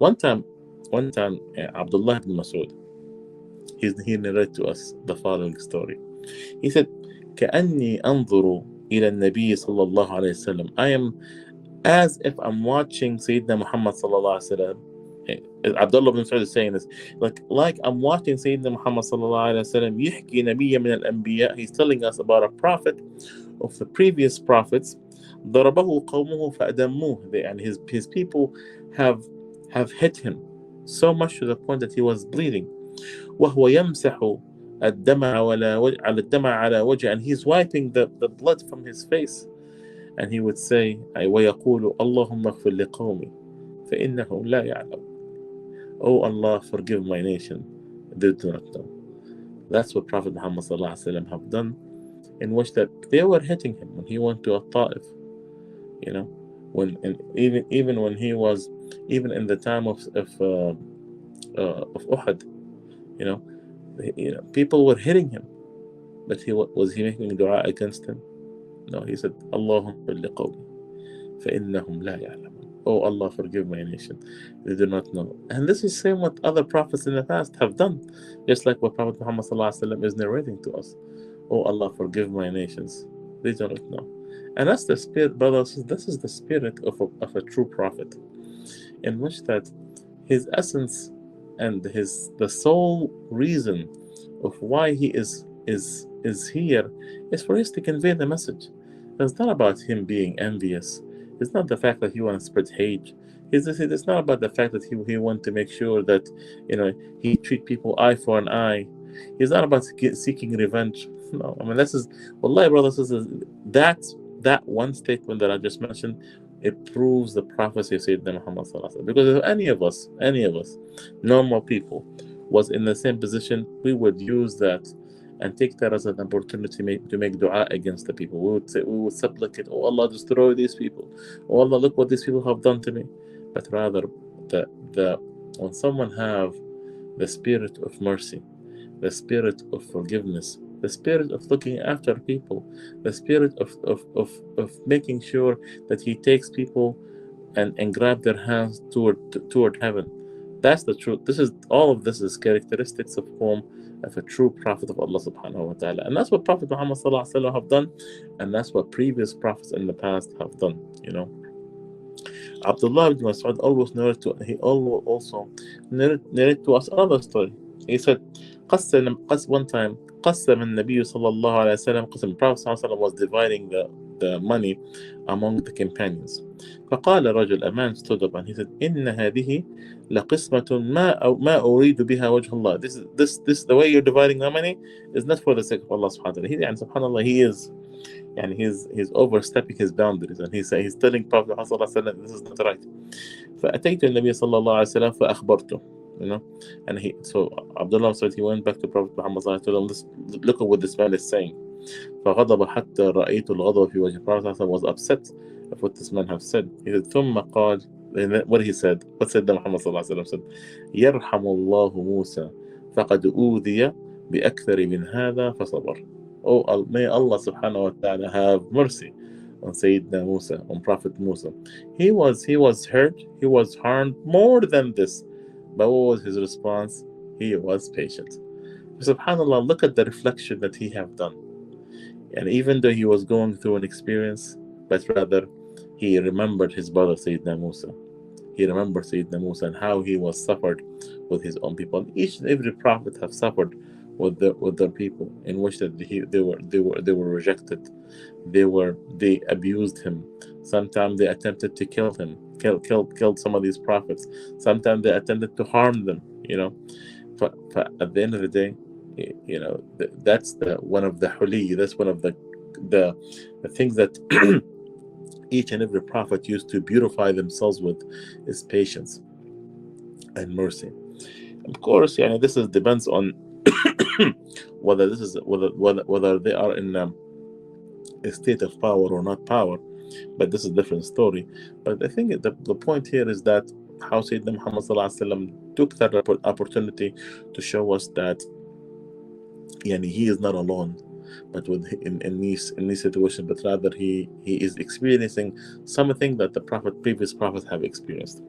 One time, Abdullah ibn Masud, he narrated to us the following story. He said, كأني أنظر إلى النبي صلى الله عليه وسلم. I am as if I'm watching Sayyidina Muhammad sallallahu alaihi wasallam. Abdullah ibn Masud is saying this, like I'm watching Sayyidina Muhammad sallallahu alaihi wasallam. يحكي نبي من الأنبياء. He's telling us about a prophet of the previous prophets. ضربه قومه فأدموه. And his people have hit him so much to the point that he was bleeding. وهو يمسح الدمع على وجهه, and he's wiping the blood from his face, and he would say, ويقول اللهم اغفر لقومي فإنهم لا يعلم. Oh Allah, forgive my nation, they do not know. That's what Prophet Muhammad sallallahu alaihi wasallam have done, in which that they were hitting him when he went to Ta'if. You know, even when he was, even in the time of Uhud, you know, people were hitting him, but was he making dua against him? No, he said, Allahumma liqawmi فإنهم لا يعلمون. Oh Allah, forgive my nation, they do not know. And this is same what other prophets in the past have done, just like what Prophet Muhammad sallallahu alaihi wasallam is narrating to us. Oh Allah, forgive my nations, they do not know. And that's the spirit, brothers. This is the spirit of a true prophet, in which that his essence and the sole reason of why he is here is for us to convey the message. It's not about him being envious. It's not the fact that he wants to spread hate. It's not about the fact that he wants to make sure that he treat people eye for an eye. He's not about seeking revenge. No, I mean, this is, wallahi, brothers, that one statement that I just mentioned, it proves the prophecy of Sayyidina Muhammad sallallahu alaihi wasallam. Because if any of us, normal people, was in the same position, we would use that and take that as an opportunity to make dua against the people. We would supplicate, oh Allah, destroy these people. Oh Allah, look what these people have done to me. But rather, when someone have the spirit of mercy, the spirit of forgiveness, the spirit of looking after people, the spirit of making sure that he takes people and grab their hands toward heaven. That's the truth. All of this is characteristics of a true prophet of Allah subhanahu wa ta'ala. And that's what Prophet Muhammad sallallahu alaihi wasallam have done, and that's what previous prophets in the past have done. Abdullah ibn Mas'ud always narrated to us another story. He said, one time, قسم النبي صلى الله عليه وسلم قسم. Prophet صلى الله عليه وسلم was dividing the money among the companions. فقال رجل, a man stood up and he said, إن هذه لقسمة ما أريد بها وجه الله. This the way you're dividing the money is not for the sake of Allah subhanahu wa ta'ala. Subhanallah, he's overstepping his boundaries, and he's telling Prophet صلى الله عليه وسلم, this is not right. فأتيت النبي صلى الله عليه وسلم فأخبرته. And so Abdullah said, he went back to Prophet Muhammad sallallahu alaihi wasallam. Look at what this man is saying. فغضب حتى رأيت الغضب في وجه. Prophet was upset of what this man have said. He said, ثم قال, what he said, what said Muhammad sallallahu alaihi wasallam said, يرحم الله موسى فقد أوذي بأكثر من هذا فصبر. Oh, may Allah subhanahu wa ta'ala have mercy on Sayyidina Musa, on Prophet Musa. He was hurt, he was harmed more than this. But what was his response? He was patient. SubhanAllah, look at the reflection that he have done. And even though he was going through an experience, but rather he remembered his brother Sayyidina Musa. He remembered Sayyidina Musa and how he was suffered with his own people. And each and every prophet have suffered with their people, in which that they were rejected. They abused him. Sometimes they attempted to kill him. Killed some of these prophets. Sometimes they attempted to harm them. But at the end of the day, that's one of the huli. That's one of the things that each and every prophet used to beautify themselves with, is patience and mercy. Of course, this depends on whether they are in a state of power or not power. But this is a different story. But I think the point here is that how Sayyidina Muhammad sallallahu alaihi wasallam took that opportunity to show us that he is not alone, but in these situations, but rather he is experiencing something that the previous prophets have experienced.